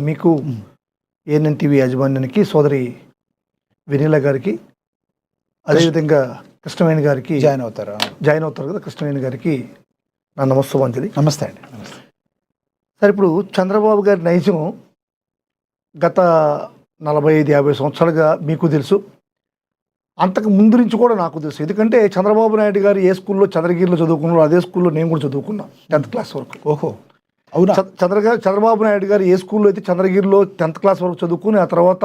మీకు ANN TV యాజమాన్యానికి సోదరి వెనీల గారికి అదేవిధంగా కృష్ణవేణి గారికి జాయిన్ అవుతారు కదా కృష్ణవేణి గారికి నా నమస్సుమంజలి. నమస్తే అండి. సార్, ఇప్పుడు చంద్రబాబు గారి నైజం గత 45-50 సంవత్సరాలుగా మీకు తెలుసు, అంతకు ముందు నుంచి కూడా నాకు తెలుసు. ఎందుకంటే చంద్రబాబు నాయుడు గారు ఏ స్కూల్లో చంద్రగిరిలో చదువుకున్నారో అదే స్కూల్లో నేను కూడా చదువుకున్నా 10th క్లాస్ వరకు. ఓహో, అవునా? చంద్రబాబు నాయుడు గారు ఏ స్కూల్లో అయితే చంద్రగిరిలో 10th క్లాస్ వరకు చదువుకుని ఆ తర్వాత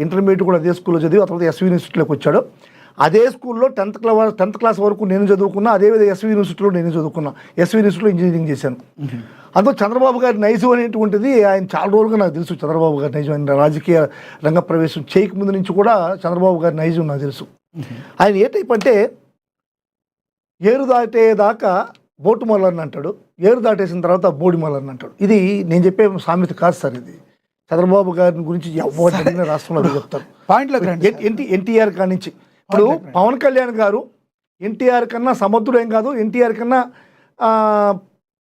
ఇంటర్మీడియట్ కూడా అదే స్కూల్లో చదివి ఆ తర్వాత ఎస్వి యూనివర్సిటీలోకి వచ్చాడు. అదే స్కూల్లో 10th క్లాస్ వరకు నేను చదువుకున్నా, అదేవిధంగా ఎస్వి యూనివర్సిటీలో నేను చదువుకున్నా. ఎస్వి యూనివర్సిటీలో ఇంజనీరింగ్ చేశాను. అందులో చంద్రబాబు గారి నైజం అనేటువంటిది ఆయన చాలా రోజులుగా నాకు తెలుసు. చంద్రబాబు గారి నైజం, ఆయన రాజకీయ రంగ ప్రవేశం చేయకముందు నుంచి కూడా చంద్రబాబు గారి నైజం నాకు తెలుసు. ఆయన ఏ టైప్ అంటే ఏరు దాటేదాకా బోటు మల్లర్ని అంటాడు, ఏరు దాటేసిన తర్వాత బోడి మల్లర్ని అంటాడు. ఇది నేను చెప్పే సామెత కాదు సార్. ఇది చంద్రబాబు గారి గురించి ఎవరు రాష్ట్రంలో అదే చెప్తారు. ఎన్టీఆర్ కాడి నుంచి ఇప్పుడు పవన్ కళ్యాణ్ గారు ఎన్టీఆర్ కన్నా సముద్రుడు ఏం కాదు, ఎన్టీఆర్ కన్నా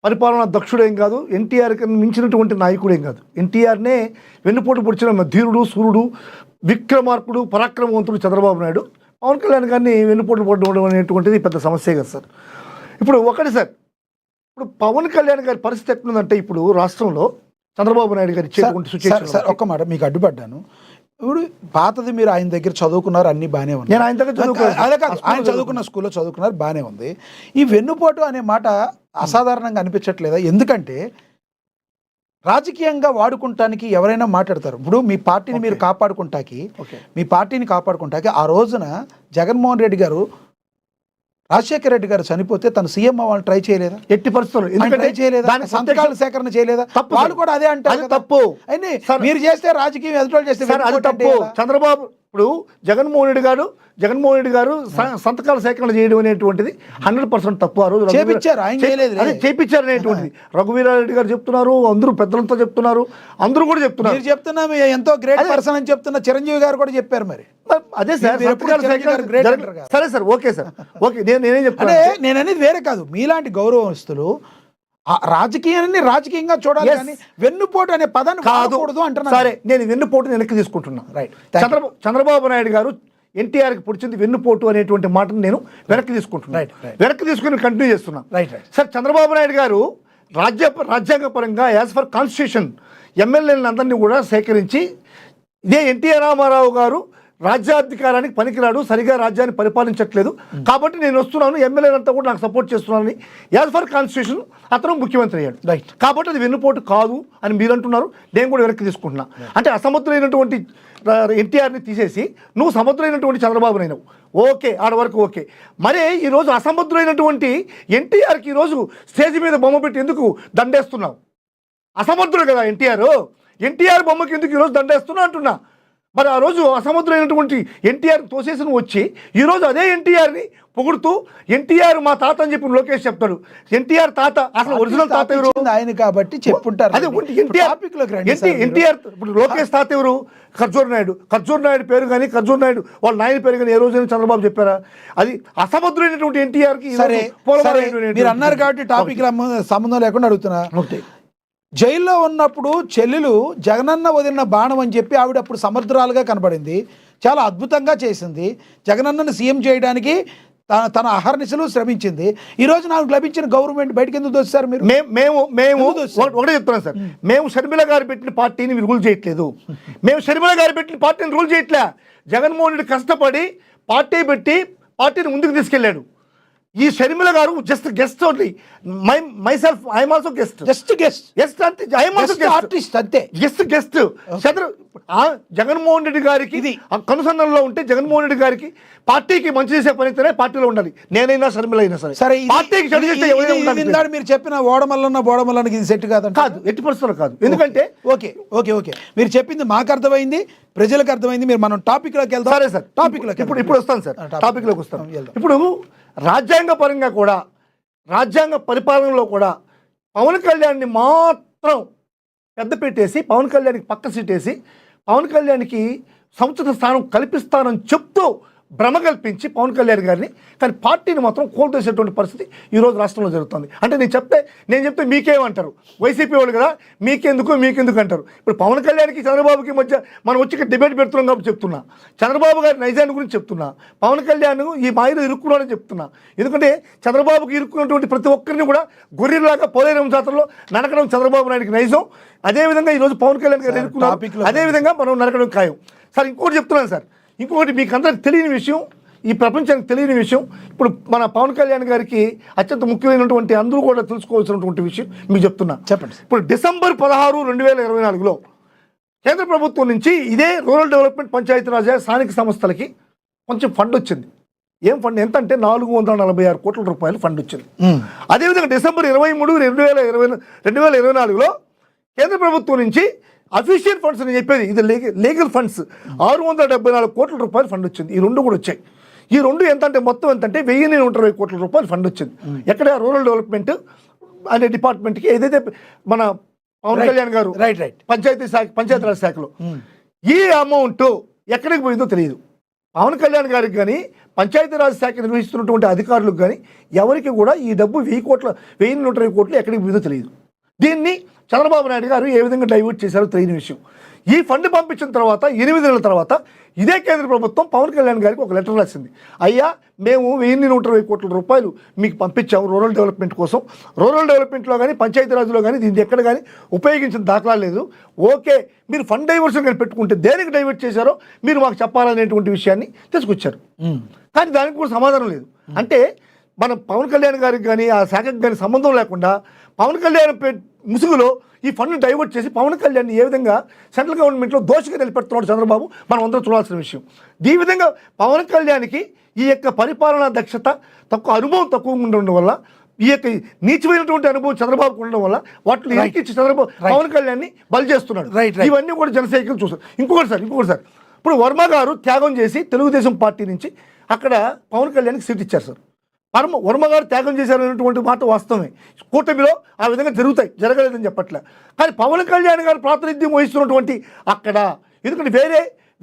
పరిపాలనా దక్షుడేం కాదు, ఎన్టీఆర్ కన్నా మించినటువంటి నాయకుడేం కాదు. ఎన్టీఆర్నే వెన్నుపోటు పొడిచిన ధీరుడు, సూర్యుడు, విక్రమార్కుడు, పరాక్రమవంతుడు చంద్రబాబు నాయుడు. పవన్ కళ్యాణ్ గారిని వెన్నుపోటు పడడం అనేటువంటిది పెద్ద సమస్యే కదా సార్. ఇప్పుడు ఒకటి సార్, ఇప్పుడు పవన్ కళ్యాణ్ గారి పరిస్థితి ఎట్లుందంటే ఇప్పుడు రాష్ట్రంలో చంద్రబాబు నాయుడు గారు ఇచ్చేటువంటి సిచ్యువేషన్. ఒక్క మాట మీకు అడ్డుపడ్డాను. ఇప్పుడు పాతది మీరు ఆయన దగ్గర చదువుకున్నారు, అన్ని బాగానే ఉంది. నేను ఆయన దగ్గర ఆయన చదువుకున్న స్కూల్లో చదువుకున్నారు, బాగానే ఉంది. ఈ వెన్నుపోటు అనే మాట అసాధారణంగా అనిపించట్లేదా? ఎందుకంటే రాజకీయంగా వాడుకుంటానికి ఎవరైనా మాట్లాడతారు. ఇప్పుడు మీ పార్టీని మీరు కాపాడుకుంటాకి ఆ రోజున జగన్మోహన్ రెడ్డి గారు, రాజశేఖర రెడ్డి గారు చనిపోతే తను సీఎం అవ్వాలని ట్రై చేయలేదా? ఎట్టి పరిస్థితుల్లో ట్రై చేయలేదా? సంతకాల సేకరణ చేయలేదా? వాళ్ళు కూడా అదే అంటారు. తప్పు. అయినా మీరు చేస్తే రాజకీయం ఎదుటి చేస్తే తప్పు. చంద్రబాబు ఇప్పుడు జగన్మోహన్ రెడ్డి గారు సంతకాల సేకరణ చేయడం అనేటువంటిది 100% తప్పు. ఆ రోజు చేపించారు, ఆయన చేయలేదు. అదే చేపించారు అనేటువంటిది రఘువీరారెడ్డి గారు చెప్తున్నారు, అందరూ పెద్దలతో చెప్తున్నారు, అందరూ కూడా చెప్తున్నారు. మీరు చెప్తున్నా ఎంతో గ్రేట్ పర్సన్ అని చెప్తున్న చిరంజీవి గారు కూడా చెప్పారు. మరి అదే సార్, సరే సార్, ఓకే సార్, ఓకే. నేనేం చెప్తాను, నేను అనేది వేరే కాదు. మీలాంటి గౌరవస్తులు రాజకీయాన్ని రాజకీయంగా చూడాలి కానీ వెన్నుపోటు అనే పదాన్ని కాకూడదు అంటున్నా. సరే, నేను వెన్నుపోటుని వెనక్కి తీసుకుంటున్నా. రైట్. చంద్రబాబు నాయుడు గారు ఎన్టీఆర్కి పొడిచింది వెన్నుపోటు అనేటువంటి మాటను నేను వెనక్కి తీసుకుంటున్నా. వెనక్కి తీసుకుని కంటిన్యూ చేస్తున్నా. సార్, చంద్రబాబు నాయుడు గారు రాజ్యాంగ పరంగా యాజ్ ఫర్ కాన్స్టిట్యూషన్ ఎమ్మెల్యేలను అందరినీ కూడా సేకరించి, ఇదే ఎన్టీఆర్ రామారావు గారు రాజ్యాధికారానికి పనికిరాడు, సరిగా రాజ్యాన్ని పరిపాలించట్లేదు కాబట్టి నేను వస్తున్నాను, ఎమ్మెల్యేలంతా కూడా నాకు సపోర్ట్ చేస్తున్నానని యాజ్ ఫర్ కాన్స్టిట్యూషన్ అతను ముఖ్యమంత్రి అయ్యాడు. రైట్. కాబట్టి అది వెన్నుపోటు కాదు అని మీరు అంటున్నారు, నేను కూడా వెనక్కి తీసుకుంటున్నా. అంటే అసమర్థులైనటువంటి ఎన్టీఆర్ని తీసేసి నువ్వు సమర్థులైనటువంటి చంద్రబాబునైనావు, ఓకే, ఆడ వరకు ఓకే. మరే ఈరోజు అసమర్థులైనటువంటి ఎన్టీఆర్కి ఈరోజు స్టేజ్ మీద బొమ్మ పెట్టి ఎందుకు దండేస్తున్నావు? అసమర్థుడు కదా ఎన్టీఆర్ బొమ్మకి ఎందుకు ఈరోజు దండేస్తున్నావు అంటున్నా. మరి ఆ రోజు అసమర్థులైనటువంటి ఎన్టీఆర్ తోసేసి వచ్చి ఈరోజు అదే ఎన్టీఆర్ని పొగుడుతూ ఎన్టీఆర్ మా తాత అని చెప్పి లోకేష్ చెప్తాడు. ఎన్టీఆర్ తాత అసలు ఒరిజినల్ తాత ఎవరు? ఆయన కాబట్టి చెప్పుంటారు. అదే ఎన్టీఆర్ ఇప్పుడు లోకేష్ తాత ఎవరు? ఖర్జూర్ నాయుడు పేరు కానీ, ఖర్జూర్ నాయుడు వాళ్ళ నాయన పేరు కానీ ఏ రోజైనా చంద్రబాబు చెప్పారా? అది అసమర్థులైనటువంటి ఎన్టీఆర్కి మీరు అన్నారు కాబట్టి టాపిక్ సంబంధం లేకుండా అడుగుతున్నా. జైల్లో ఉన్నప్పుడు చెల్లెలు జగనన్న వదిలిన బాణం అని చెప్పి ఆవిడ అప్పుడు సమర్థురాలుగా కనబడింది, చాలా అద్భుతంగా చేసింది, జగనన్నను సీఎం చేయడానికి తన అహర్నిశలు శ్రమించింది. ఈరోజు నాకు లభించిన గవర్నమెంట్ బయటకు ఎందుకు దోస్తారు మీరు? మేము ఒకటే చెప్తున్నాం సార్, మేము షర్మిల గారు పెట్టిన పార్టీని రూల్ చేయట్లేదు. జగన్మోహన్ రెడ్డి కష్టపడి పార్టీ పెట్టి పార్టీని ముందుకు తీసుకెళ్ళాడు. ఈ షర్మిల గారు just guest only. Myself I'm also guest అంటే ఐఎమ్ ఆల్సో ఆర్టిస్ట్ అంతే. గెస్ట్ జగన్మోహన్ రెడ్డి గారికి కనుసంధానంలో ఉంటే జగన్మోహన్ రెడ్డి గారికి పార్టీకి మంచి చేసే పని అయితేనే పార్టీలో ఉండాలి. నేనైనా షర్మిల అయినా సరే పార్టీకి చెడు చేస్తే మీరు చెప్పిన బోడమల్లకి ఇది సెట్ కాదు, ఎట్టి పరిస్థితుల్లో కాదు. ఎందుకంటే ఓకే మీరు చెప్పింది మాకు అర్థమైంది, ప్రజలకు అర్థమైంది. మీరు మనం టాపిక్ లోకి వెళ్తాం. సరే సార్, ఇప్పుడు వస్తాను సార్, టాపిక్ లోకి వస్తాం. ఇప్పుడు రాజ్యాంగ పరంగా కూడా, రాజ్యాంగ పరిపాలనలో కూడా పవన్ కళ్యాణ్ని మాత్రం పెద్ద పెట్టేసి, పవన్ కళ్యాణ్కి పక్క సీటేసి, పవన్ కళ్యాణ్కి సముచిత స్థానం కల్పిస్తానని చెప్తూ భ్రమ కల్పించి పవన్ కళ్యాణ్ గారిని, కానీ పార్టీని మాత్రం కోల్చేసేటువంటి పరిస్థితి ఈరోజు రాష్ట్రంలో జరుగుతుంది. అంటే నేను చెప్తే మీకేమంటారు, వైసీపీ వాళ్ళు కదా, మీకెందుకు అంటారు. ఇప్పుడు పవన్ కళ్యాణ్కి చంద్రబాబుకి మధ్య మనం వచ్చి డిబేట్ పెడుతున్నాం కాబట్టి చెప్తున్నా, చంద్రబాబు గారి నైజాన్ని గురించి చెప్తున్నా, పవన్ కళ్యాణ్ ఈ మాయలో ఇరుక్కున్నాడని చెప్తున్నా. ఎందుకంటే చంద్రబాబుకి ఇరుక్కున్నటువంటి ప్రతి ఒక్కరిని కూడా గొర్రెలాగా పోలేరం జాతరలో నరకడం చంద్రబాబు నాయుడికి నైజం. అదేవిధంగా ఈరోజు పవన్ కళ్యాణ్ గారు ఇరుక్కున్నారు, అదేవిధంగా మనం నరకడం ఖాయం. సార్ ఇంకోటి చెప్తున్నాను సార్, ఇంకొకటి మీకు అందరికి తెలియని విషయం, ఈ ప్రపంచానికి తెలియని విషయం, ఇప్పుడు మన పవన్ కళ్యాణ్ గారికి అత్యంత ముఖ్యమైనటువంటి అందరూ కూడా తెలుసుకోవాల్సినటువంటి విషయం మీకు చెప్తున్నా. చెప్పండి. ఇప్పుడు డిసెంబర్ 16, 2024లో కేంద్ర ప్రభుత్వం నుంచి ఇదే రూరల్ డెవలప్మెంట్ పంచాయతీరాజ్ స్థానిక సంస్థలకి కొంచెం ఫండ్ వచ్చింది. ఏం ఫండ్ ఎంత అంటే 446 కోట్ల రూపాయలు ఫండ్ వచ్చింది. అదేవిధంగా డిసెంబర్ 23, 2024లో కేంద్ర ప్రభుత్వం నుంచి అఫీషియల్ ఫండ్స్ అని చెప్పేది, ఇది లీగల్ ఫండ్స్ 674 కోట్ల రూపాయలు ఫండ్ వచ్చింది. ఈ రెండు కూడా వచ్చాయి. ఈ రెండు ఎంత అంటే మొత్తం ఎంత అంటే 1120 కోట్ల రూపాయలు ఫండ్ వచ్చింది. ఎక్కడ రూరల్ డెవలప్మెంట్ అనే డిపార్ట్మెంట్కి, ఏదైతే మన పవన్ కళ్యాణ్ గారు పంచాయతీరాజ్ శాఖలో ఈ అమౌంట్ ఎక్కడికి పోయిందో తెలియదు. పవన్ కళ్యాణ్ గారికి కానీ పంచాయతీరాజ్ శాఖ నిర్వహిస్తున్నటువంటి అధికారులకు కానీ ఎవరికి కూడా ఈ డబ్బు 1120 కోట్లు ఎక్కడికి పోయిందో తెలియదు. దీన్ని చంద్రబాబు నాయుడు గారు ఏ విధంగా డైవర్ట్ చేశారో తెలియని విషయం. ఈ ఫండ్ పంపించిన తర్వాత 8 నెలల తర్వాత ఇదే కేంద్ర ప్రభుత్వం పవన్ కళ్యాణ్ గారికి ఒక లెటర్ రాసింది. అయ్యా, మేము 1120 కోట్ల రూపాయలు మీకు పంపించాము రూరల్ డెవలప్మెంట్ కోసం. రూరల్ డెవలప్మెంట్లో కానీ పంచాయతీరాజ్లో కానీ దీన్ని ఎక్కడ కానీ ఉపయోగించిన దాఖలా లేదు. ఓకే, మీరు ఫండ్ డైవర్షన్ కానీ పెట్టుకుంటే దేనికి డైవర్ట్ చేశారో మీరు మాకు చెప్పాలనేటువంటి విషయాన్ని తీసుకొచ్చారు. కానీ దానికి కూడా సమాధానం లేదు. అంటే మన పవన్ కళ్యాణ్ గారికి కానీ ఆ శాఖకు కానీ సంబంధం లేకుండా పవన్ కళ్యాణ్ ముసుగులో ఈ ఫండ్ డైవర్ట్ చేసి పవన్ కళ్యాణ్ ఏ విధంగా సెంట్రల్ గవర్నమెంట్లో దోషిగా నిలబెడుతున్నాడు చంద్రబాబు, మనం అందరూ చూడాల్సిన విషయం. ఈ విధంగా పవన్ కళ్యాణ్కి ఈ యొక్క పరిపాలనా దక్షత అనుభవం తక్కువ ఉండడం వల్ల, ఈ యొక్క నీచమైనటువంటి అనుభవం చంద్రబాబుకు ఉండడం వల్ల వాటిని ఎక్కించి చంద్రబాబు పవన్ కళ్యాణ్ని బలి చేస్తున్నాడు. ఇవన్నీ కూడా జనసైనికులు చూస్తారు. ఇంకొకటి సార్, ఇప్పుడు వర్మ గారు త్యాగం చేసి తెలుగుదేశం పార్టీ నుంచి అక్కడ పవన్ కళ్యాణ్కి సీట్ ఇచ్చారు సార్. వర్మ గారు త్యాగం చేశారనేటువంటి మాట వాస్తవమే. కూటమిలో ఆ విధంగా జరగలేదని చెప్పట్లే. కానీ పవన్ కళ్యాణ్ గారు ప్రాతినిధ్యం వహిస్తున్నటువంటి అక్కడ, ఎందుకంటే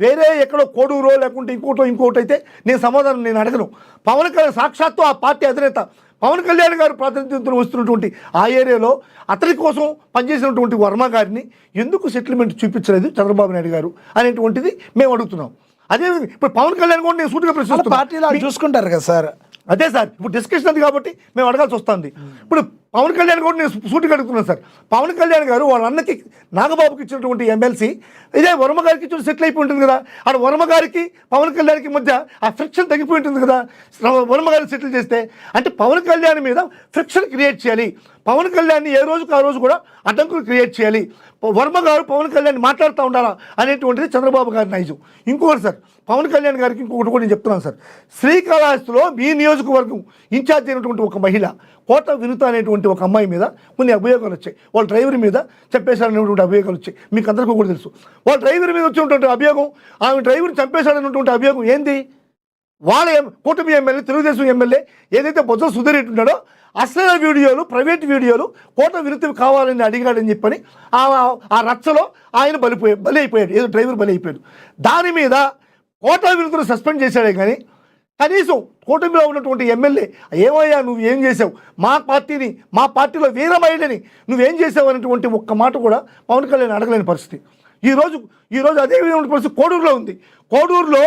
వేరే ఎక్కడో కోడూరో లేకుంటే ఇంకోటి అయితే నేను సమాధానం అడగను. పవన్ కళ్యాణ్ సాక్షాత్తు ఆ పార్టీ అధినేత పవన్ కళ్యాణ్ గారు ప్రాతినిధ్యం వస్తున్నటువంటి ఆ ఏరియాలో అతని కోసం పనిచేసినటువంటి వర్మ గారిని ఎందుకు సెటిల్మెంట్ చూపించలేదు చంద్రబాబు నాయుడు గారు అనేటువంటిది మేము అడుగుతున్నాం. అదే ఇప్పుడు పవన్ కళ్యాణ్ కూడా నేను సూటిగా ప్రశ్నిస్తున్నాను. పార్టీలో చూసుకుంటారు కదా సార్. అదే సార్, ఇప్పుడు డిస్కషన్ అది కాబట్టి మేము అడగాల్సి వస్తుంది. ఇప్పుడు పవన్ కళ్యాణ్ కూడా నేను సూటిగా అడుగుతున్నాను సార్. పవన్ కళ్యాణ్ గారు వాళ్ళ అన్నకి నాగబాబుకి ఇచ్చినటువంటి ఎమ్మెల్సీ ఇదే వర్మ గారికి ఇచ్చిన సెటిల్ అయిపోయి ఉంటుంది కదా. ఆడ వర్మ గారికి పవన్ కళ్యాణ్కి మధ్య ఆ ఫ్రిక్షన్ తగ్గిపోయి ఉంటుంది కదా వర్మ గారిని సెటిల్ చేస్తే. అంటే పవన్ కళ్యాణ్ మీద ఫ్రిక్షన్ క్రియేట్ చేయాలి, పవన్ కళ్యాణ్ని ఏ రోజుకు ఆ రోజు కూడా అడ్డంకులు క్రియేట్ చేయాలి, వర్మ గారు పవన్ కళ్యాణ్ మాట్లాడుతూ ఉండాలా అనేటువంటిది చంద్రబాబు గారి నైజం. ఇంకొకటి సార్, పవన్ కళ్యాణ్ గారికి ఇంకొకటి కూడా నేను చెప్తున్నాను సార్. శ్రీకాళహస్తిలో మీ నియోజకవర్గం ఇన్ఛార్జ్ అయినటువంటి ఒక మహిళ కోట వినుత అనేటువంటి ఒక అమ్మాయి మీద కొన్ని అభియోగాలు వచ్చాయి. వాళ్ళ డ్రైవర్ మీద చంపేశాడనేటువంటి అభియోగాలు వచ్చాయి. మీకు అందరికీ కూడా తెలుసు. వాళ్ళ డ్రైవర్ మీద వచ్చినటువంటి అభియోగం, ఆమె డ్రైవర్ చంపేశాడనేటువంటి అభియోగం ఏంది? వాళ్ళ కూటమి ఎమ్మెల్యే, తెలుగుదేశం ఎమ్మెల్యే ఏదైతే బొజ్జ సుధీర్ ఉన్నాడో అసలు వీడియోలు, ప్రైవేట్ వీడియోలు కోట వినుతవి కావాలని అడిగాడని చెప్పని ఆ రచ్చలో ఆయన బలి అయిపోయాడు. ఏదో డ్రైవర్ బలి అయిపోయాడు. దాని మీద కోట వినుతను సస్పెండ్ చేశాడే కానీ కనీసం కూటమిలో ఉన్నటువంటి ఎమ్మెల్యే ఏమయ్యా నువ్వు ఏం చేసావు, మా పార్టీలో వీర మహిళని నువ్వేం చేసావు అనేటువంటి ఒక్క మాట కూడా పవన్ కళ్యాణ్ అడగలేని పరిస్థితి. ఈరోజు అదే విధమైన పరిస్థితి కోడూరులో ఉంది. కోడూరులో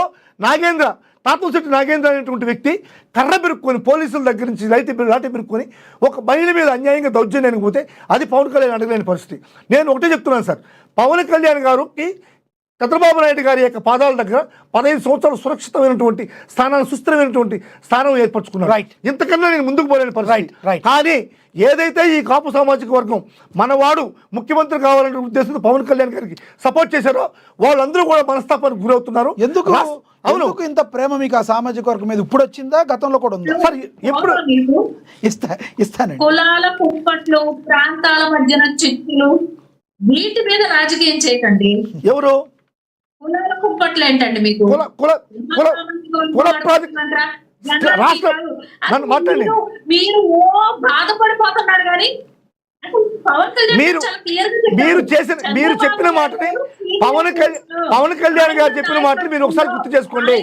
తాతంశెట్టి నాగేంద్ర అనేటువంటి వ్యక్తి కర్ర పెరుక్కొని పోలీసుల దగ్గర నుంచి లాఠీ పెరుక్కొని ఒక మహిళ మీద అన్యాయంగా దౌర్జన్యానికి పోతే అది పవన్ కళ్యాణ్ అడగలేని పరిస్థితి. నేను ఒకటే చెప్తున్నాను సార్, పవన్ కళ్యాణ్ గారికి చంద్రబాబు నాయుడు గారి యొక్క పాదాల దగ్గర 15 సంవత్సరాలు సురక్షితమైనటువంటి స్థానాన్ని, సుస్థిరమైనటువంటి స్థానం ఏర్పరచుకున్నారు. ఇంతకన్నా నేను ముందుకు పోలేని పరిస్థితి. కానీ ఏదైతే ఈ కాపు సామాజిక వర్గం మనవాడు ముఖ్యమంత్రి కావాలనే ఉద్దేశంతో పవన్ కళ్యాణ్ గారికి సపోర్ట్ చేశారో వాళ్ళందరూ కూడా మనస్తాపానికి గురవుతున్నారు. అవును, ఇంత ప్రేమ మీకు ఆ సామాజిక వర్గం మీద ఇప్పుడు వచ్చిందా, గతంలో కూడా ఉందా? సార్ ఎప్పుడు ఇస్తాను. కులాల కుప్పట్లు, ప్రాంతాల మధ్యన చిక్కులు, వీటి మీద రాజకీయం చేయకండి. ఎవరు కులాల కుప్పట్లు ఏంటండి మీకు? మీరు బాధపడిపోతున్నారు కానీ మీరు చెప్పిన మాటని పవన్ కళ్యాణ్ గారు చెప్పిన మాటని మీరు ఒకసారి గుర్తు చేసుకోండి.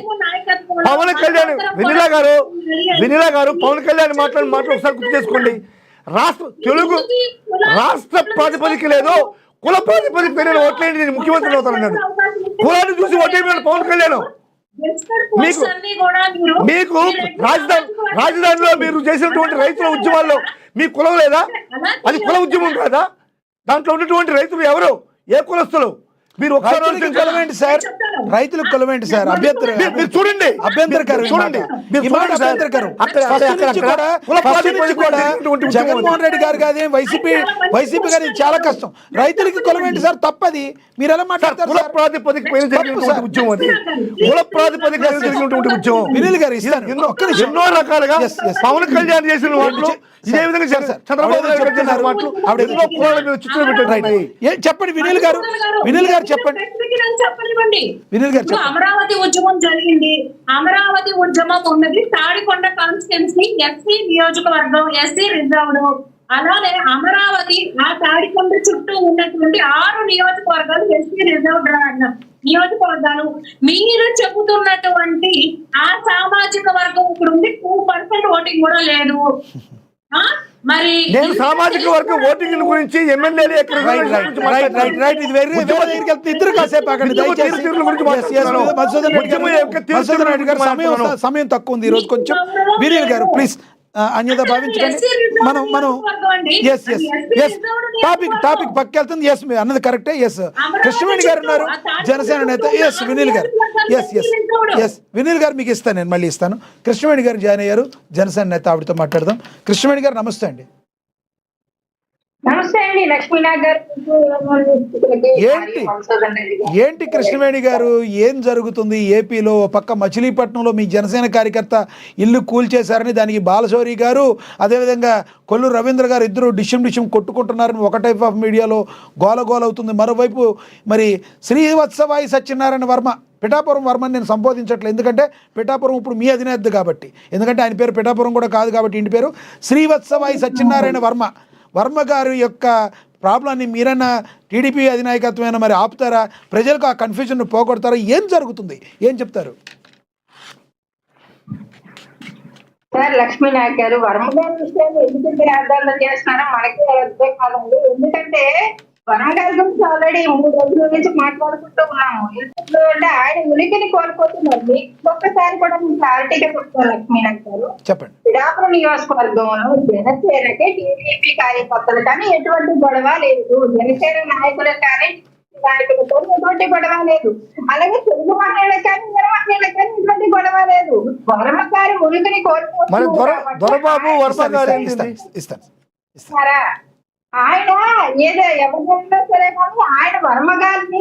పవన్ కళ్యాణ్ వినిలా గారు పవన్ కళ్యాణ్ మాటలు ఒకసారి గుర్తు చేసుకోండి. తెలుగు రాష్ట్ర ప్రాతిపదిక లేదు, కుల ప్రాతిపదిక నేను ఓట్లేండి, నేను ముఖ్యమంత్రి అవుతానన్నాడు. కులాన్ని చూసి ఓటేయమన్నాడు పవన్ కళ్యాణ్. మీకు రాజధానిలో మీరు చేసినటువంటి రైతుల ఉద్యమాల్లో మీ కులం లేదా? అది కుల ఉద్యమం కాదా? దాంట్లో ఉన్నటువంటి రైతులు ఎవరు, ఏ కులస్తులు? మీరు రైతులకు కులమేంటి సార్? రైతులకు కులమేంటి సార్? అభ్యంతరం మీరు చూడండి, అభ్యంతరకరం చూడండి. జగన్మోహన్ రెడ్డి గారు కాదు, వైసీపీ గారు చాలా కష్టం. రైతులకి కులమేంటి సార్? తప్పది. మీరు ఎలా మాట్లాడతారు? కుల ప్రాతిపదిక పైన జరిగినటువంటి ఉద్యమం అది. కుల ప్రాతిపదిక పైన జరిగినటువంటి ఉద్యమం. వినిల్ గారు ఇస్తాను. ఎన్నో రకాలుగా పవన్ కళ్యాణ్ చేసిన వాటిలో ఇదే విధంగా చంద్రబాబు నాయుడు చేసిన వాటిలో ఆవిడ ఎన్నో కులాల మీద చిత్రం పెట్టారు. చెప్పండి వినిల్ గారు చెప్పండి. వినిల్ గారు చెప్పండి. అమరావతి ఉద్యమం జరిగింది. అమరావతి ఉద్యమం ఉన్నది తాడికొండ కాన్స్టిట్యున్సీ ఎస్సీ నియోజకవర్గం, ఎస్సీ రిజర్వ్డ్. అలానే అమరావతి ఆ తాడికొండ చుట్టూ ఉన్నటువంటి 6 నియోజకవర్గాలు ఎస్సీ రిజర్వ్డ్ నియోజకవర్గాలు. మీరు చెబుతున్నటువంటి ఆ సామాజిక వర్గం ఇప్పుడు ఉంది 2% ఓటింగ్ కూడా లేదు. మరి నేను సామాజిక వర్గం ఓటింగ్ గురించి ఎమ్మెల్యేలు ఇద్దరు కాసేపు సమయం తక్కువ ఉంది ఈ రోజు కొంచెం. వినీల్ గారు ప్లీజ్ అన్యత భావించకండి. మనం టాపిక్ పక్కెళ్తుంది. ఎస్ అన్నది కరెక్టే. ఎస్ కృష్ణవేణి గారు ఉన్నారు, జనసేన నేత. ఎస్ వినీల్ గారు. ఎస్ వినీల్ గారు మీకు ఇస్తాను, నేను మళ్ళీ ఇస్తాను. కృష్ణవేణి గారు జాయిన్ అయ్యారు, జనసేన నేత, ఆవిడతో మాట్లాడదాం. కృష్ణవేణి గారు నమస్తే అండి. నమస్తే అండి లక్ష్మీనాథ్. ఏంటి కృష్ణవేణి గారు, ఏం జరుగుతుంది ఏపీలో? పక్క మచిలీపట్నంలో మీ జనసేన కార్యకర్త ఇల్లు కూల్చేశారని, దానికి బాలశౌరి గారు అదేవిధంగా కొల్లు రవీంద్ర గారు ఇద్దరు డిషం కొట్టుకుంటున్నారని ఒక టైప్ ఆఫ్ మీడియాలో గోల అవుతుంది. మరోవైపు మరి శ్రీవత్సవాయి సత్యనారాయణ వర్మ, పిఠాపురం వర్మని నేను సంబోధించట్లేదు, ఎందుకంటే పిఠాపురం ఇప్పుడు మీ అధినేత కాబట్టి, ఎందుకంటే ఆయన పేరు పిఠాపురం కూడా కాదు కాబట్టి ఇంటి పేరు శ్రీవత్సవాయి సత్యనారాయణ వర్మ గారి యొక్క ప్రాబ్లాన్ని మీరన్నా టీడీపీ అధినాయకత్వమైన మరి ఆపుతారా? ప్రజలకు ఆ కన్ఫ్యూజన్ పోగొడతారా? ఏం జరుగుతుంది, ఏం చెప్తారు? సార్ లక్ష్మీనాథ్ గారు వర్మ గారి విషయాన్ని ఎందుకంటే ఆందోళన చేస్తున్నారో మనకే అర్థం కాదండి. ఎందుకంటే వర్మ గారి గురించి ఆల్రెడీ 3 రోజుల నుంచి మాట్లాడుకుంటూ ఉన్నాము. ఎందుకంటే ఆయన ఉనికిని కోల్పోతున్నారు. మీకు ఒక్కసారి కూడా మీకు క్లారిటీగా చెప్తారు లక్ష్మీనాథ్ గారు. చెప్పండి. పిఠాపురం నియోజకవర్గంలో జనసేనకి టీడీపీ కార్యకర్తలు కానీ ఎటువంటి గొడవ లేదు, జనసేన నాయకులు కానీ నాయకులతో ఎటువంటి గొడవ లేదు. అలాగే తెలుగు మహిళలకు కానీ ఇతర మహిళలకు కానీ ఎటువంటి గొడవ లేదు. వర్మ గారి ఉనికిని కోల్పోతున్నారా? ఆయన ఏదో ఎవరికైనా సరే కానీ ఆయన వర్మ గారిని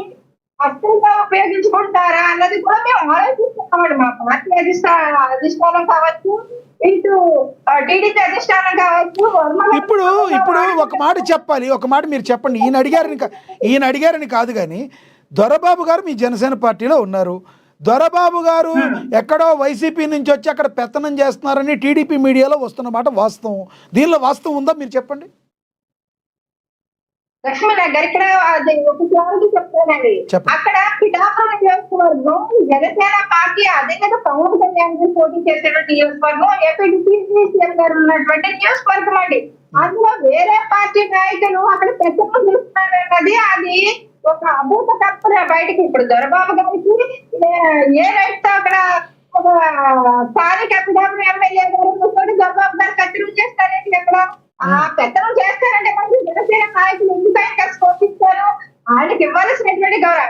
అస్సలుగా ఉపయోగించుకుంటారా అన్నది కూడా మేము ఆలోచిస్తున్నామండి. మా పార్టీ అధిష్టానం కావచ్చు, ఇటు టీడీపీ అధిష్టానం కావచ్చు. ఇప్పుడు ఒక మాట చెప్పాలి, ఒక మాట మీరు చెప్పండి. ఈయన అడిగారని కాదు కానీ దొరబాబు గారు మీ జనసేన పార్టీలో ఉన్నారు. దొరబాబు గారు ఎక్కడో వైసీపీ నుంచి వచ్చి అక్కడ పెత్తనం చేస్తున్నారని టీడీపీ మీడియాలో వస్తున్నమాట వాస్తవం. దీనిలో వాస్తవం ఉందా మీరు చెప్పండి. లక్ష్మీనాథ్ గారు ఇక్కడ ఒకసారి చెప్తానండి. అక్కడ పిఠాపురం నియోజకవర్గం జనసేన పార్టీ అధినేత పవన్ కళ్యాణ్ పోటీ చేసేటువంటి నియోజకవర్గం, ఏపీ సీఎం గారు ఉన్నటువంటి నియోజకవర్గం అండి. అందులో వేరే పార్టీ నాయకులు అక్కడ పెద్దలు చూస్తున్నారన్నది అది ఒక అభూత కల్పన బయటకి. ఇప్పుడు దొరబాబు గారికి ఏ రైట్ తో అక్కడ ఒక స్థానిక పిఠాపురం ఎమ్మెల్యే గారు దొరబాబు గారు కత్తిరి చేస్తారేంటి? అక్కడ ఆ పెత్తనం చేస్తారంటే మనకి జనసేన నాయకులు ఎందుకు ఆయన కలిసి పోషిస్తారు? ఆయనకి ఇవ్వాల్సినటువంటి గౌరవం